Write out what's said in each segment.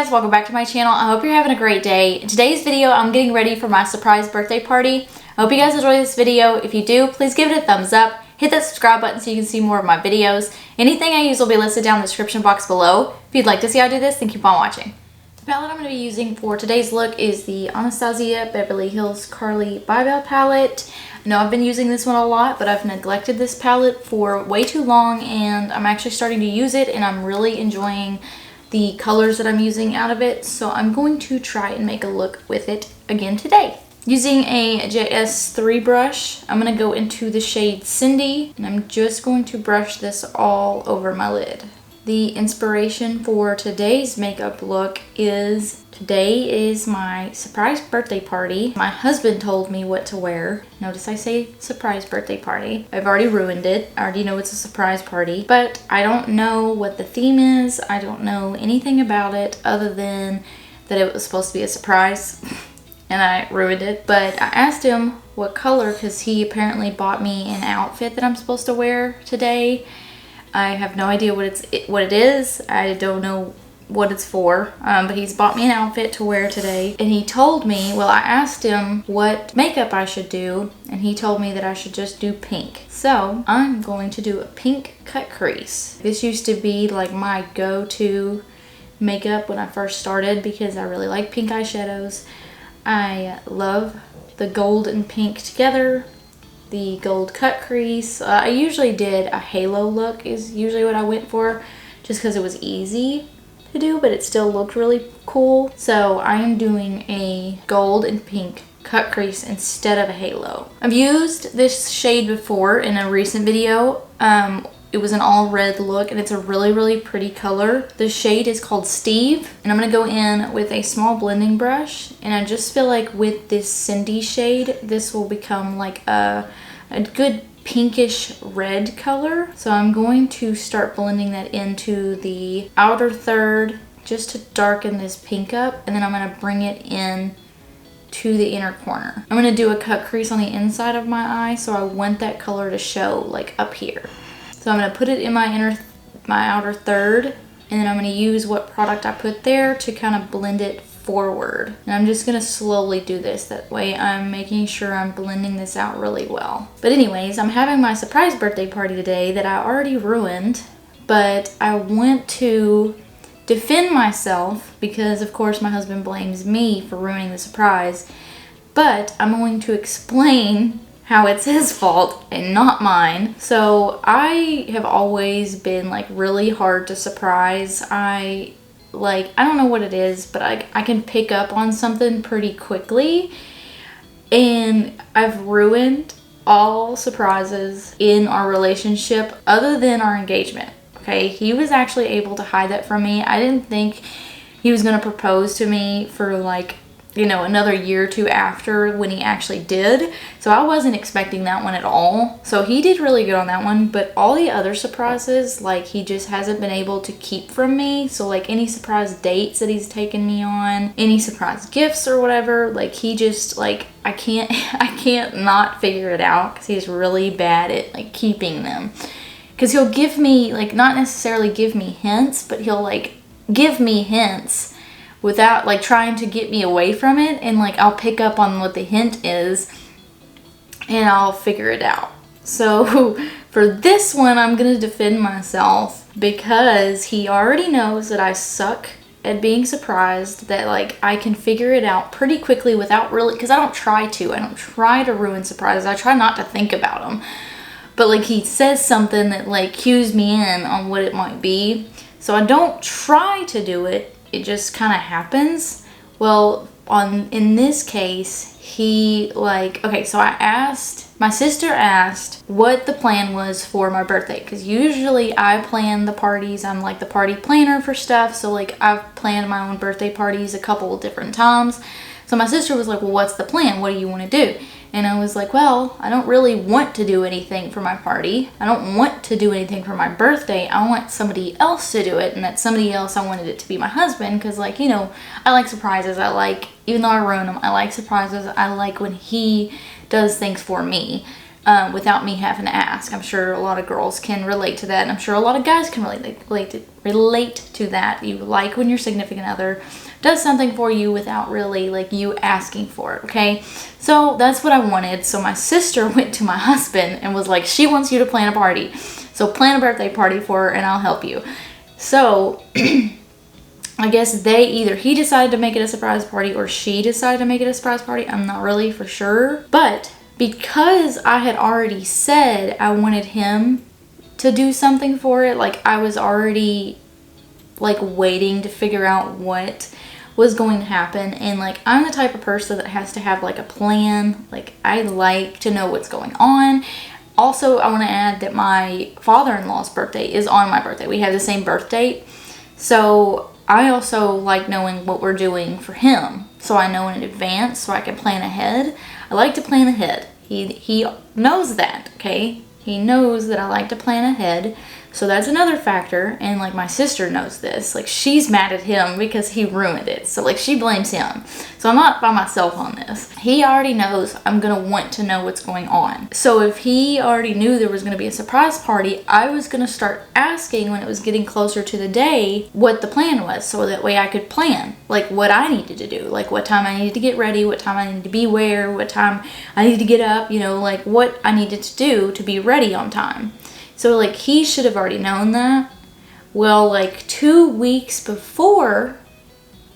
guys, welcome back to my channel. I hope you're having a great day. In today's video, I'm getting ready for my surprise birthday party. I hope you guys enjoy this video. If you do, please give it a thumbs up. Hit that subscribe button so you can see more of my videos. Anything I use will be listed down in the description box below. If you'd like to see how I do this, then keep on watching. The palette I'm going to be using for today's look is the Anastasia Beverly Hills Carli Bybel palette. I know I've been using this one a lot, but I've neglected this palette for way too long, and I'm actually starting to use it, and I'm really enjoying the colors that I'm using out of it. So I'm going to try and make a look with it again today. Using a JS3 brush, I'm going to go into the shade Cindy, and I'm just going to brush this all over my lid. The inspiration for today's makeup look is, today is my surprise birthday party. My husband told me what to wear. Notice I say surprise birthday party. I've already ruined it. I already know it's a surprise party, but I don't know what the theme is. I don't know anything about it other than that it was supposed to be a surprise and I ruined it. But I asked him what color because he apparently bought me an outfit that I'm supposed to wear today. I have no idea what it is. I don't know what it's for, but he's bought me an outfit to wear today, and he told me, well, I asked him what makeup I should do, and he told me that I should just do pink. So I'm going to do a pink cut crease. This used to be like my go-to makeup when I first started because I really like pink eyeshadows. I love the gold and pink together. The gold cut crease. I usually did a halo look is usually what I went for, just because it was easy to do, but it still looked really cool. So I am doing a gold and pink cut crease instead of a halo. I've used this shade before in a recent video. It was an all red look, and it's a really pretty color. The shade is called Stev, and I'm going to go in with a small blending brush, and I just feel like with this Cindy shade, this will become like a good pinkish red color. So I'm going to start blending that into the outer third just to darken this pink up, and then I'm going to bring it in to the inner corner. I'm going to do a cut crease on the inside of my eye, so I want that color to show like up here. So I'm going to put it in my outer third, and then I'm going to use what product I put there to kind of blend it forward. And I'm just going to slowly do this. That way I'm making sure I'm blending this out really well. But anyways, I'm having my surprise birthday party today that I already ruined, but I want to defend myself because of course my husband blames me for ruining the surprise. But I'm going to explain how it's his fault and not mine. So I have always been like really hard to surprise. I don't know what it is, but I can pick up on something pretty quickly, and I've ruined all surprises in our relationship other than our engagement. Okay, he was actually able to hide that from me. I didn't think he was going to propose to me for like, you know, another year or two after when he actually did. So I wasn't expecting that one at all. So he did really good on that one, but all the other surprises, like, he just hasn't been able to keep from me. So like any surprise dates that he's taken me on, any surprise gifts or whatever, like he just like, I can't not figure it out because he's really bad at like keeping them. Because he'll give me, like, not necessarily give me hints, but he'll like give me hints without like trying to get me away from it, and like I'll pick up on what the hint is and I'll figure it out. So for this one, I'm gonna defend myself because he already knows that I suck at being surprised, that like I can figure it out pretty quickly without really, because I don't try to ruin surprises. I try not to think about them, but like he says something that like cues me in on what it might be, so I don't try to do it. It just kind of happens. Well, in this case, he like, okay, so my sister asked what the plan was for my birthday, because usually I plan the parties. I'm like the party planner for stuff, so like I've planned my own birthday parties a couple of different times. So my sister was like, well, what's the plan? What do you want to do? And I was like, well, I don't really want to do anything for my party. I don't want to do anything for my birthday. I want somebody else to do it. And that somebody else, I wanted it to be my husband. Because, like, you know, I like surprises. I like, even though I ruin them, I like surprises. I like when he does things for me. without me having to ask. I'm sure a lot of girls can relate to that, and I'm sure a lot of guys can relate to that. You like when your significant other does something for you without really like you asking for it, okay? So that's what I wanted. So my sister went to my husband and was like, she wants you to plan a party. So plan a birthday party for her and I'll help you. So I guess he decided to make it a surprise party or she decided to make it a surprise party. I'm not really for sure. But because I had already said I wanted him to do something for it, like I was already like waiting to figure out what was going to happen. And like I'm the type of person that has to have like a plan. Like I like to know what's going on. Also, I want to add that my father-in-law's birthday is on my birthday. We have the same birth date. So I also like knowing what we're doing for him. So I know in advance so I can plan ahead. I like to plan ahead. He knows that, okay? He knows that I like to plan ahead. So that's another factor. And like my sister knows this. Like she's mad at him because he ruined it. So like she blames him. So I'm not by myself on this. He already knows I'm going to want to know what's going on. So if he already knew there was going to be a surprise party, I was going to start asking when it was getting closer to the day what the plan was. So that way I could plan like what I needed to do. Like what time I needed to get ready, what time I needed to be where, what time I needed to get up, you know, like what I needed to do to be ready on time. So like he should have already known that. Well, like 2 weeks before,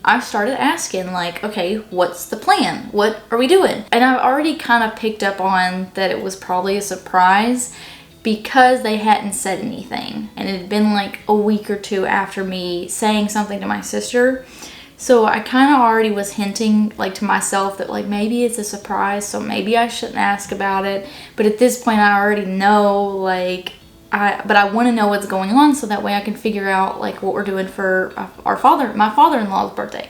I started asking like, okay, what's the plan? What are we doing? And I've already kind of picked up on that it was probably a surprise because they hadn't said anything. And it had been like a week or two after me saying something to my sister. So I kind of already was hinting like to myself that like maybe it's a surprise, so maybe I shouldn't ask about it. But at this point I already know like but I want to know what's going on so that way I can figure out like what we're doing for my father-in-law's birthday.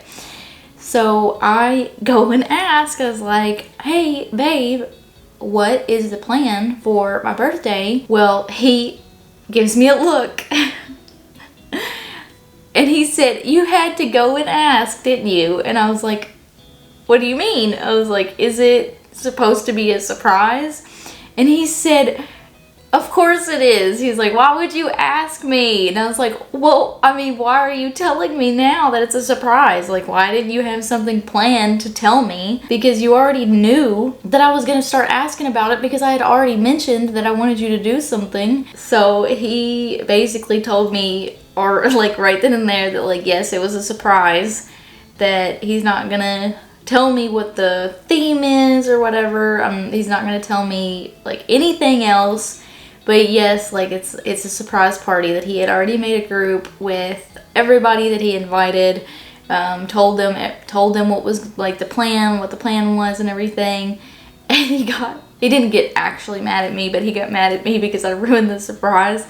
So I go and ask, I was like, hey babe, what is the plan for my birthday? Well, he gives me a look and he said, you had to go and ask, didn't you? And I was like, what do you mean? I was like, is it supposed to be a surprise? And he said, of course it is. He's like, why would you ask me? And I was like, well, I mean, why are you telling me now that it's a surprise? Like, why didn't you have something planned to tell me? Because you already knew that I was going to start asking about it because I had already mentioned that I wanted you to do something. So he basically told me, or like right then and there, that like, yes, it was a surprise, that he's not going to tell me what the theme is or whatever. He's not going to tell me like anything else. But yes, like it's a surprise party that he had already made a group with everybody that he invited. Told them what was like the plan, what the plan was and everything. And he didn't get actually mad at me, but he got mad at me because I ruined the surprise.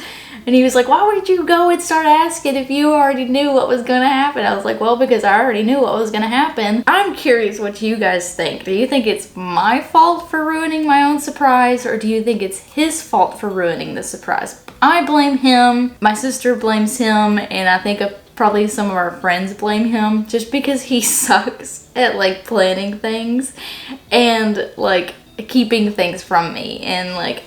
And he was like, why would you go and start asking if you already knew what was going to happen? I was like, well, because I already knew what was going to happen. I'm curious what you guys think. Do you think it's my fault for ruining my own surprise, or do you think it's his fault for ruining the surprise? I blame him. My sister blames him, and I think probably some of our friends blame him just because he sucks at like planning things and like keeping things from me, and like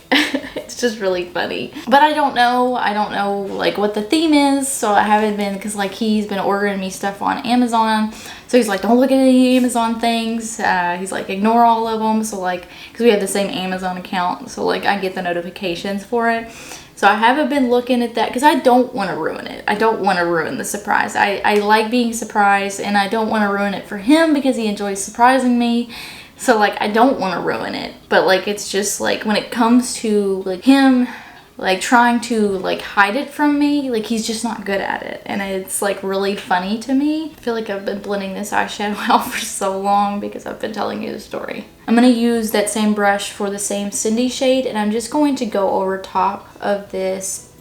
it's just really funny. But I don't know like what the theme is, so I haven't been, because like he's been ordering me stuff on Amazon, so he's like, don't look at any Amazon things. He's like, ignore all of them. So like, because we have the same Amazon account, so like I get the notifications for it. So I haven't been looking at that because I don't want to ruin it. I don't want to ruin the surprise. I like being surprised, and I don't want to ruin it for him because he enjoys surprising me. So like I don't want to ruin it, but like it's just like when it comes to like him like trying to like hide it from me, like he's just not good at it, and it's like really funny to me. I feel like I've been blending this eyeshadow out for so long because I've been telling you the story. I'm going to use that same brush for the same Cindy shade, and I'm just going to go over top of this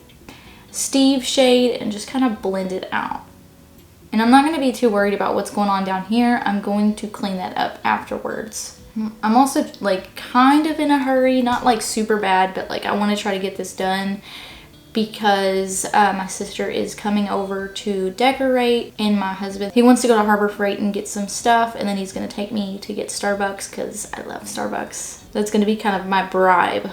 Stev shade and just kind of blend it out. And I'm not going to be too worried about what's going on down here. I'm going to clean that up afterwards. I'm also like kind of in a hurry, not like super bad, but like I want to try to get this done because my sister is coming over to decorate, and my husband, he wants to go to Harbor Freight and get some stuff, and then he's going to take me to get Starbucks because I love Starbucks. That's going to be kind of my bribe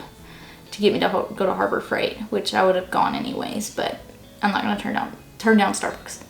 to get me to go to Harbor Freight, which I would have gone anyways, but I'm not gonna turn down Starbucks.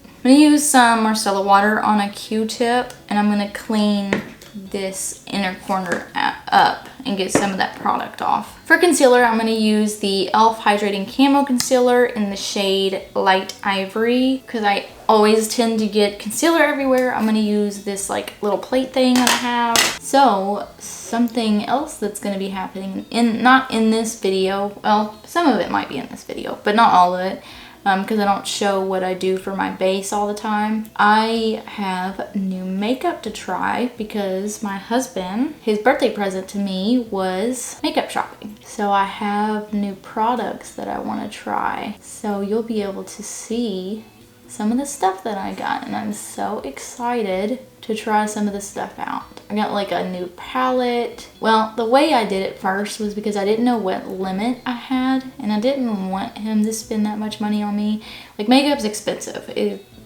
I'm gonna use some Marcella water on a Q-tip, and I'm gonna clean this inner corner up and get some of that product off. For concealer, I'm gonna use the e.l.f. Hydrating Camo Concealer in the shade Light Ivory, because I always tend to get concealer everywhere. I'm gonna use this like little plate thing that I have. So something else that's gonna be happening, not in this video, well, some of it might be in this video, but not all of it, because I don't show what I do for my base all the time. I have new makeup to try because my husband, his birthday present to me was makeup shopping. So I have new products that I want to try. So you'll be able to see some of the stuff that I got, and I'm so excited to try some of the stuff out. I got like a new palette. Well, the way I did it first was because I didn't know what limit I had, and I didn't want him to spend that much money on me. Like, makeup's expensive.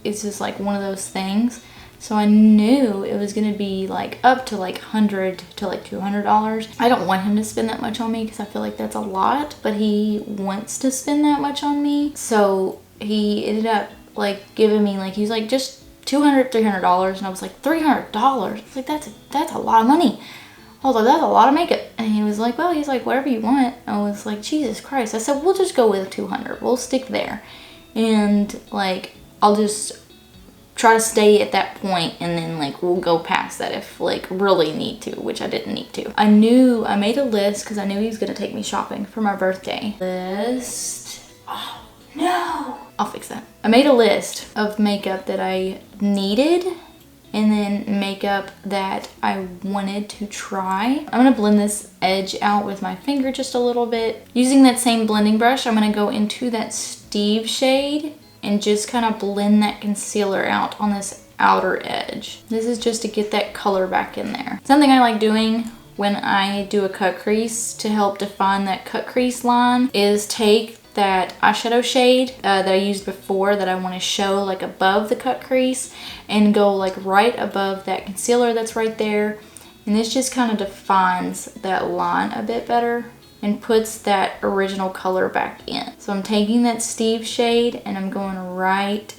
It's just like one of those things. So I knew it was gonna be like up to like $100 to like $200. I don't want him to spend that much on me because I feel like that's a lot, but he wants to spend that much on me. So he ended up like giving me, like, he was like, just $200, $300, and I was like, $300? I was like, that's a lot of money. I was like, that's a lot of makeup. And he was like, well, he's like, whatever you want. I was like, Jesus Christ. I said, we'll just go with 200. We'll stick there. And like, I'll just try to stay at that point, and then like we'll go past that if like really need to, which I didn't need to. I made a list because I knew he was gonna take me shopping for my birthday. Oh no, I'll fix that. I made a list of makeup that I needed and then makeup that I wanted to try. I'm gonna blend this edge out with my finger just a little bit. Using that same blending brush, I'm gonna go into that Stev shade and just kind of blend that concealer out on this outer edge. This is just to get that color back in there. Something I like doing when I do a cut crease to help define that cut crease line is take that eyeshadow shade that I used before that I want to show like above the cut crease and go like right above that concealer that's right there. And this just kind of defines that line a bit better and puts that original color back in. So I'm taking that Stev shade and I'm going right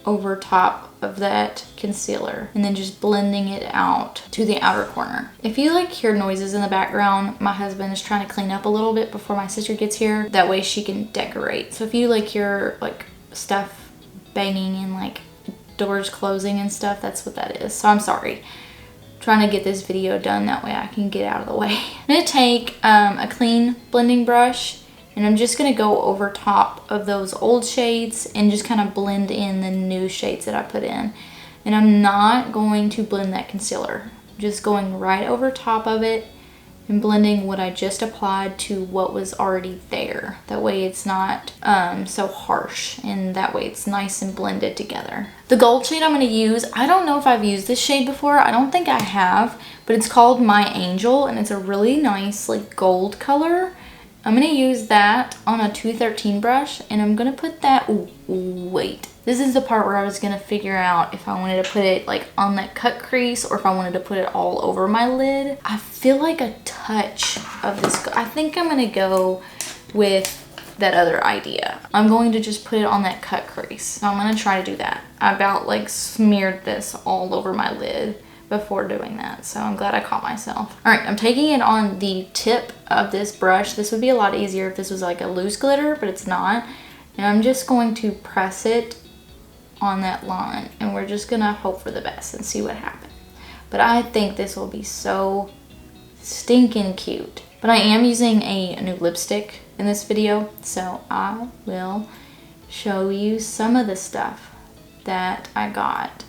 over top of that concealer and then just blending it out to the outer corner. If you like hear noises in the background, my husband is trying to clean up a little bit before my sister gets here. That way she can decorate. So if you like hear like stuff banging and like doors closing and stuff, that's what that is. So I'm sorry. Trying to get this video done, that way I can get out of the way. I'm gonna take a clean blending brush and I'm just gonna go over top of those old shades and just kind of blend in the new shades that I put in. And I'm not going to blend that concealer. I'm just going right over top of it and blending what I just applied to what was already there. That way it's not so harsh, and that way it's nice and blended together. The gold shade I'm gonna use, I don't know if I've used this shade before. I don't think I have, but it's called My Angel and it's a really nice like gold color. I'm gonna use that on a 213 brush and I'm gonna put that, ooh, wait. This is the part where I was gonna figure out if I wanted to put it like on that cut crease or if I wanted to put it all over my lid. I feel like a touch of this, I think I'm gonna go with that other idea. I'm going to just put it on that cut crease. So I'm gonna try to do that. I about like smeared this all over my lid before doing that, so I'm glad I caught myself. All right, I'm taking it on the tip of this brush. This would be a lot easier if this was like a loose glitter, but it's not. And I'm just going to press it on that line, and we're just gonna hope for the best and see what happens. But I think this will be so stinking cute. But I am using a new lipstick in this video, so I will show you some of the stuff that I got.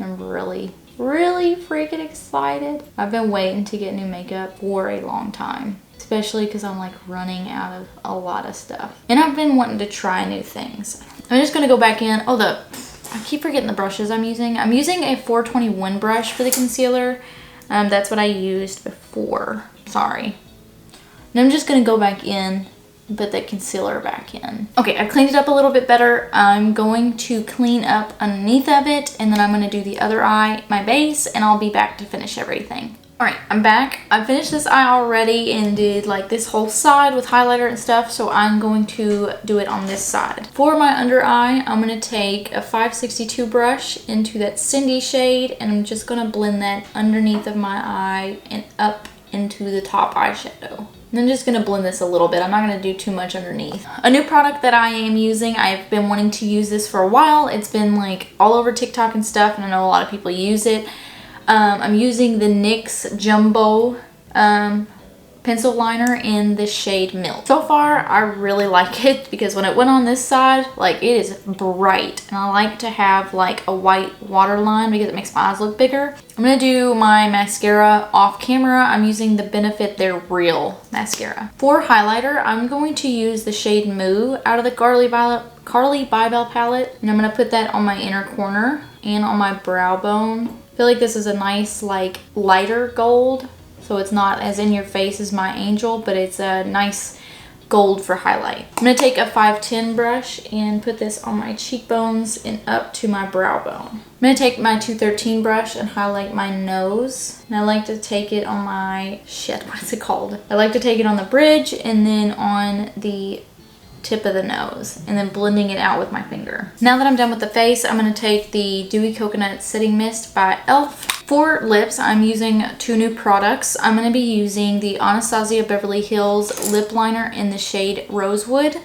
I'm really freaking excited. I've been waiting to get new makeup for a long time, especially because I'm like running out of a lot of stuff. And I've been wanting to try new things. I'm just gonna go back in. I keep forgetting the brushes I'm using. I'm using a 421 brush for the concealer. That's what I used before, sorry. And I'm just gonna go back in and put that concealer back in. Okay, I've cleaned it up a little bit better. I'm going to clean up underneath of it, and then I'm gonna do the other eye, my base, and I'll be back to finish everything. Alright, I'm back. I finished this eye already and did like this whole side with highlighter and stuff, so I'm going to do it on this side. For my under eye, I'm going to take a 562 brush into that Cindy shade, and I'm just going to blend that underneath of my eye and up into the top eyeshadow. And I'm just going to blend this a little bit. I'm not going to do too much underneath. A new product that I am using, I've been wanting to use this for a while. It's been like all over TikTok and stuff, and I know a lot of people use it. I'm using the NYX Jumbo pencil liner in the shade Milk. So far, I really like it because when it went on this side, like it is bright. And I like to have like a white waterline because it makes my eyes look bigger. I'm going to do my mascara off camera. I'm using the Benefit They're Real mascara. For highlighter, I'm going to use the shade Moo out of the Carli Bybel palette. And I'm going to put that on my inner corner and on my brow bone. I feel like this is a nice like lighter gold, so it's not as in your face as my Angel, but it's a nice gold for highlight. I'm going to take a 510 brush and put this on my cheekbones and up to my brow bone. I'm going to take my 213 brush and highlight my nose. And I like to take it on my, what is it called? I like to take it on the bridge and then on the tip of the nose, and then blending it out with my finger. Now that I'm done with the face, I'm going to take the Dewy Coconut Setting Mist by e.l.f. For lips, I'm using two new products. I'm going to be using the Anastasia Beverly Hills lip liner in the shade Rosewood.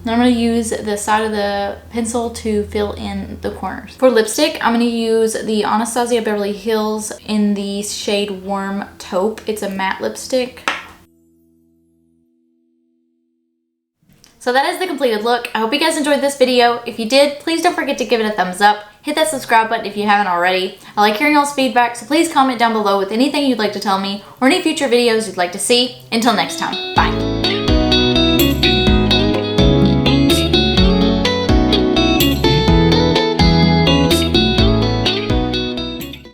And I'm going to use the side of the pencil to fill in the corners. For lipstick, I'm going to use the Anastasia Beverly Hills in the shade Warm Taupe. It's a matte lipstick. So that is the completed look. I hope you guys enjoyed this video. If you did, please don't forget to give it a thumbs up. Hit that subscribe button if you haven't already. I like hearing y'all's feedback, so please comment down below with anything you'd like to tell me or any future videos you'd like to see. Until next time, bye.